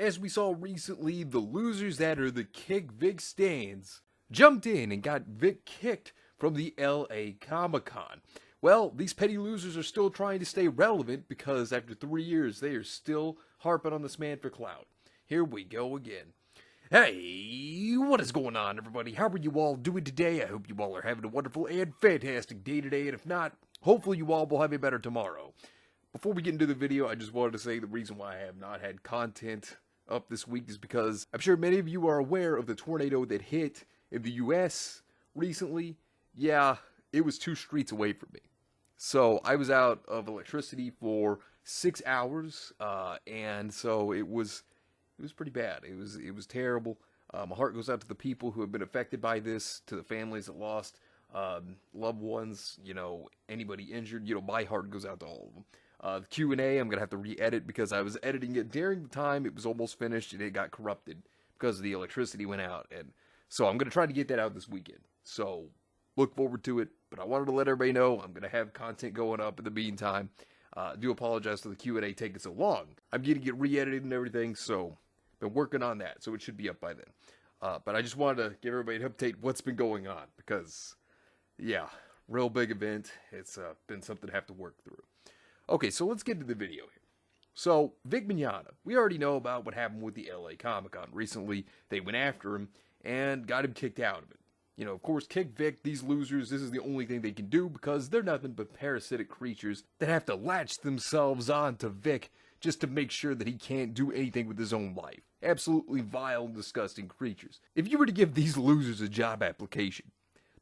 As we saw recently, the losers that are the Kick Vic stands jumped in and got Vic kicked from the LA Comic-Con. Well, these petty losers are still trying to stay relevant because after 3 years, they are still harping on this man for clout. Here we go again. Hey, what is going on, everybody? How are you all doing today? I hope you all are having a wonderful and fantastic day today, and if not, hopefully you all will have a better tomorrow. Before we get into the video, I just wanted to say the reason why I have not had content up this week is because I'm sure many of you are aware of the tornado that hit in the U.S. recently. Yeah, it was 2 streets away from me. So I was out of electricity for 6 hours, and so it was pretty bad. It was terrible. My heart goes out to the people who have been affected by this, to the families that lost loved ones, anybody injured. My heart goes out to all of them. The Q&A, I'm going to have to re-edit because I was editing it during the time it was almost finished and it got corrupted because the electricity went out. And so I'm going to try to get that out this weekend. So look forward to it. But I wanted to let everybody know I'm going to have content going up in the meantime. I do apologize for the Q&A taking so long. I'm getting it re-edited and everything, so been working on that. So it should be up by then. But I just wanted to give everybody an update what's been going on because, yeah, real big event. It's been something to have to work through. Okay, so let's get to the video here. So, Vic Mignogna, we already know about what happened with the LA Comic-Con. Recently, they went after him and got him kicked out of it. Of course, kick Vic, these losers, this is the only thing they can do because they're nothing but parasitic creatures that have to latch themselves on to Vic just to make sure that he can't do anything with his own life. Absolutely vile and disgusting creatures. If you were to give these losers a job application,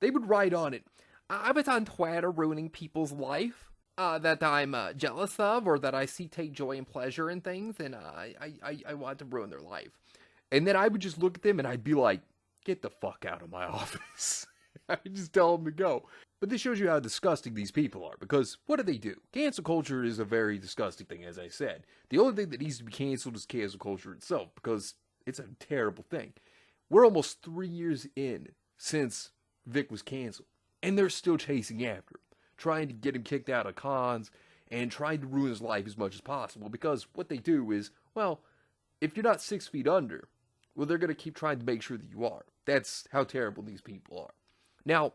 they would write on it, I was on Twitter ruining people's life. That I'm jealous of, or that I see take joy and pleasure in things, and I want to ruin their life. And then I would just look at them and I'd be like, get the fuck out of my office. I'd just tell them to go. But this shows you how disgusting these people are, because what do? Cancel culture is a very disgusting thing, as I said. The only thing that needs to be canceled is cancel culture itself, because it's a terrible thing. We're almost 3 years in since Vic was canceled, and they're still chasing after him, trying to get him kicked out of cons, and trying to ruin his life as much as possible, because what they do is, well, if you're not 6 feet under, well, they're going to keep trying to make sure that you are. That's how terrible these people are. Now,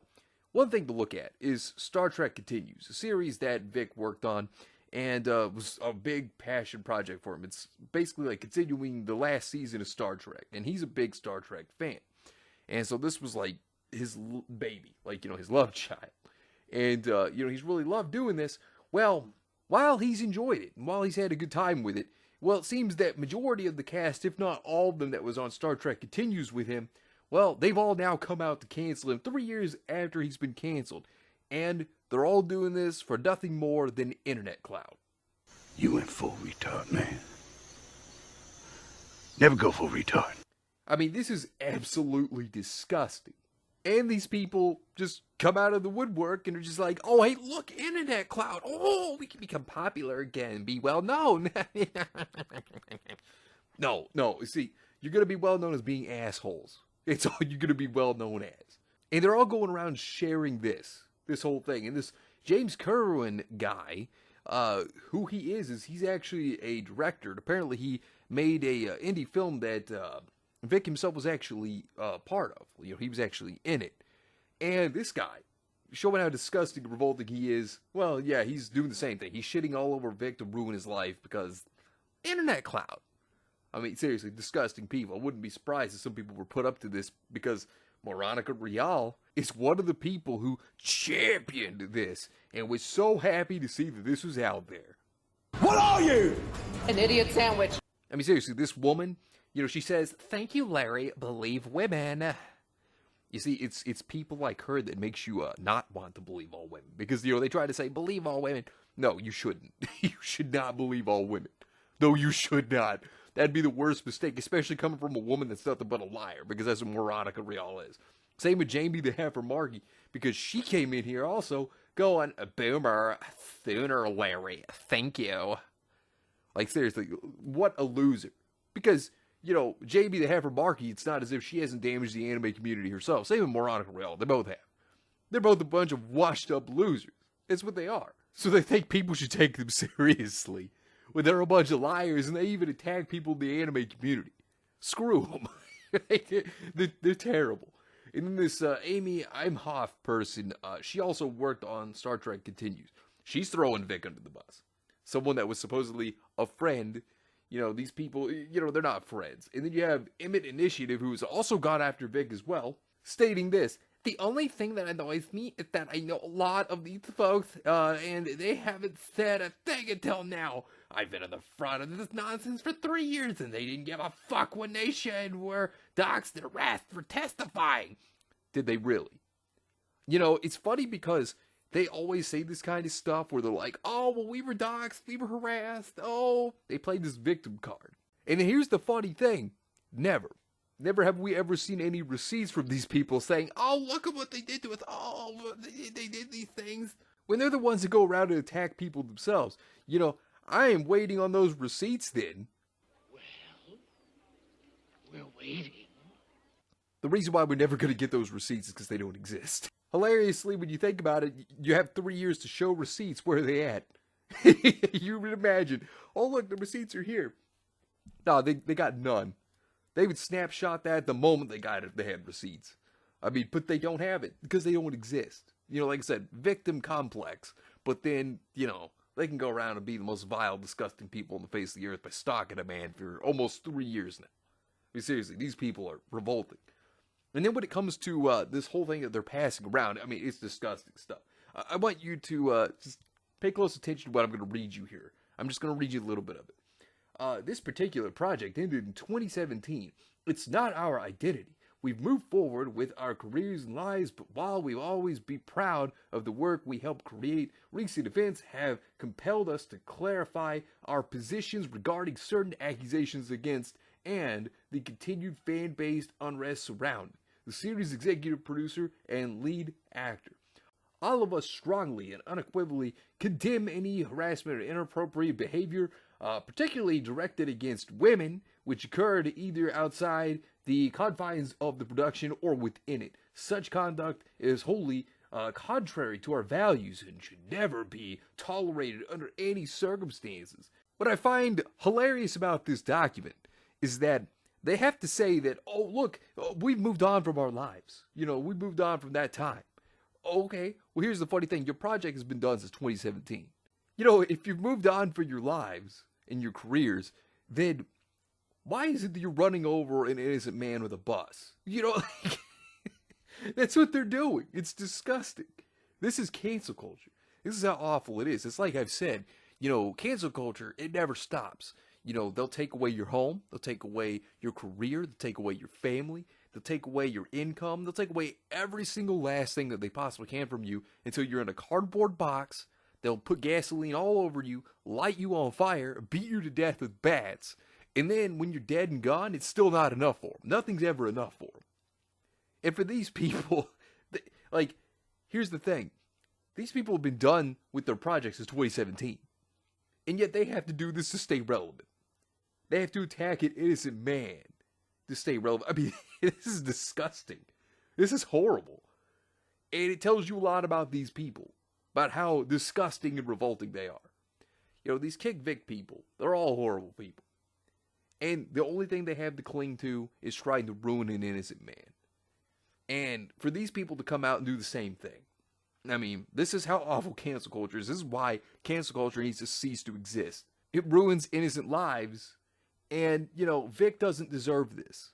one thing to look at is Star Trek Continues, a series that Vic worked on, and was a big passion project for him. It's basically like continuing the last season of Star Trek, and he's a big Star Trek fan. And so this was like his baby, his love child. And, he's really loved doing this. Well, while he's enjoyed it, and while he's had a good time with it, well, it seems that majority of the cast, if not all of them that was on Star Trek Continues with him, well, they've all now come out to cancel him 3 years after he's been canceled. And they're all doing this for nothing more than internet clout. You went full retard, man. Never go full retard. I mean, this is absolutely disgusting. And these people just come out of the woodwork and are just like, oh, hey, look, internet clout. Oh, we can become popular again, be well known. No, see, you're going to be well known as being assholes. It's all you're going to be well known as. And they're all going around sharing this whole thing. And this James Kerwin guy, who he is he's actually a director. Apparently he made a indie film that Vic himself was actually part of. He was actually in it. And this guy, showing how disgusting and revolting he is, well, yeah, he's doing the same thing. He's shitting all over Vic to ruin his life because internet clout. I mean, seriously, disgusting people. I wouldn't be surprised if some people were put up to this because Veronica Real is one of the people who championed this and was so happy to see that this was out there. What are you? An idiot sandwich. I mean, seriously, this woman, she says, thank you, Larry, believe women. You see, it's people like her that makes you not want to believe all women. Because, they try to say, believe all women. No, you shouldn't. You should not believe all women. No, you should not. That'd be the worst mistake, especially coming from a woman that's nothing but a liar, because that's what Veronica Real is. Same with Jamie the Heifer Markey, because she came in here also going, boomer, sooner, Larry, thank you. Like, seriously, what a loser. Because, Jamie the Heifer Markey, it's not as if she hasn't damaged the anime community herself. Same with Veronica Real, they both have. They're both a bunch of washed up losers. It's what they are. So they think people should take them seriously. when they're a bunch of liars and they even attack people in the anime community. Screw them. They're terrible. And then this Amy Imhoff person, she also worked on Star Trek Continues. She's throwing Vic under the bus. Someone that was supposedly a friend. You know, these people, you know, they're not friends. And then you have Emmett Initiative, who's also gone after Vic as well, stating this: "The only thing that annoys me is that I know a lot of these folks, and they haven't said a thing until now. I've been on the front of this nonsense for 3 years, and they didn't give a fuck when they should were doxxed and harassed for testifying." Did they really? You know, it's funny because they always say this kind of stuff where they're like, "Oh, well, we were doxxed, we were harassed, oh." They play this victim card. And here's the funny thing. Never have we ever seen any receipts from these people saying, "Oh, look at what they did to us. Oh, they did these things." When they're the ones that go around and attack people themselves. You know, I am waiting on those receipts then. Well, we're waiting. The reason why we're never going to get those receipts is because they don't exist. Hilariously, when you think about it, you have 3 years to show receipts. Where are they at? You would imagine, "Oh, look, the receipts are here." No, they got none. They would snapshot that the moment they got it, they had receipts. I mean, but they don't have it because they don't exist. You know, like I said, victim complex. But then, you know, they can go around and be the most vile, disgusting people on the face of the earth by stalking a man for almost 3 years now. I mean, seriously, these people are revolting. And then when it comes to this whole thing that they're passing around, I mean, it's disgusting stuff. I want you to just pay close attention to what I'm going to read you here. I'm just going to read you a little bit of it. This particular project ended in 2017. It's not our identity. We've moved forward with our careers and lives, but while we'll always be proud of the work we helped create, recent events have compelled us to clarify our positions regarding certain accusations against and the continued fan-based unrest surrounding the series' executive producer and lead actor. All of us strongly and unequivocally condemn any harassment or inappropriate behavior, particularly directed against women, which occurred either outside the confines of the production or within it. Such conduct is wholly contrary to our values and should never be tolerated under any circumstances. What I find hilarious about this document is that they have to say that, "Oh, look, we've moved on from our lives. You know, we moved on from that time." Okay, well, here's the funny thing. Your project has been done since 2017. You know, if you've moved on for your lives and your careers, then why is it that you're running over an innocent man with a bus? You know, like, that's what they're doing. It's disgusting. This is cancel culture. This is how awful it is. It's like I've said, you know, cancel culture, it never stops. You know, they'll take away your home, they'll take away your career, they'll take away your family, they'll take away your income, they'll take away every single last thing that they possibly can from you until you're in a cardboard box. They'll put gasoline all over you, light you on fire, beat you to death with bats, and then when you're dead and gone, it's still not enough for them. Nothing's ever enough for them. And for these people, like, here's the thing. These people have been done with their projects since 2017. And yet they have to do this to stay relevant. They have to attack an innocent man to stay relevant. I mean, this is disgusting. This is horrible. And it tells you a lot about these people, about how disgusting and revolting they are. You know, these Kick Vic people, they're all horrible people. And the only thing they have to cling to is trying to ruin an innocent man. And for these people to come out and do the same thing. I mean, this is how awful cancel culture is. This is why cancel culture needs to cease to exist. It ruins innocent lives. And, you know, Vic doesn't deserve this.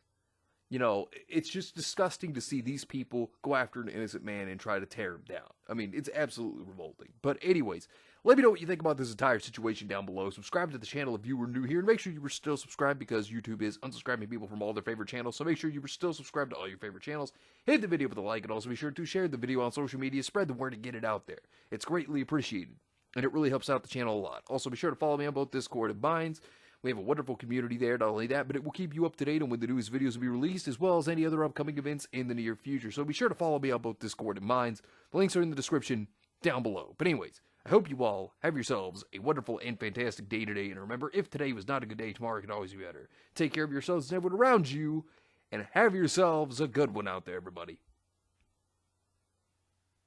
You know, it's just disgusting to see these people go after an innocent man and try to tear him down. I mean, it's absolutely revolting. But anyways, let me know what you think about this entire situation down below. Subscribe to the channel if you were new here. And make sure you were still subscribed because YouTube is unsubscribing people from all their favorite channels. So make sure you were still subscribed to all your favorite channels. Hit the video with a like and also be sure to share the video on social media. Spread the word and get it out there. It's greatly appreciated. And it really helps out the channel a lot. Also be sure to follow me on both Discord and Minds. We have a wonderful community there. Not only that, but it will keep you up to date on when the newest videos will be released, as well as any other upcoming events in the near future. So be sure to follow me on both Discord and Minds. The links are in the description down below. But anyways, I hope you all have yourselves a wonderful and fantastic day today. And remember, if today was not a good day, tomorrow can always be better. Take care of yourselves and everyone around you, and have yourselves a good one out there, everybody.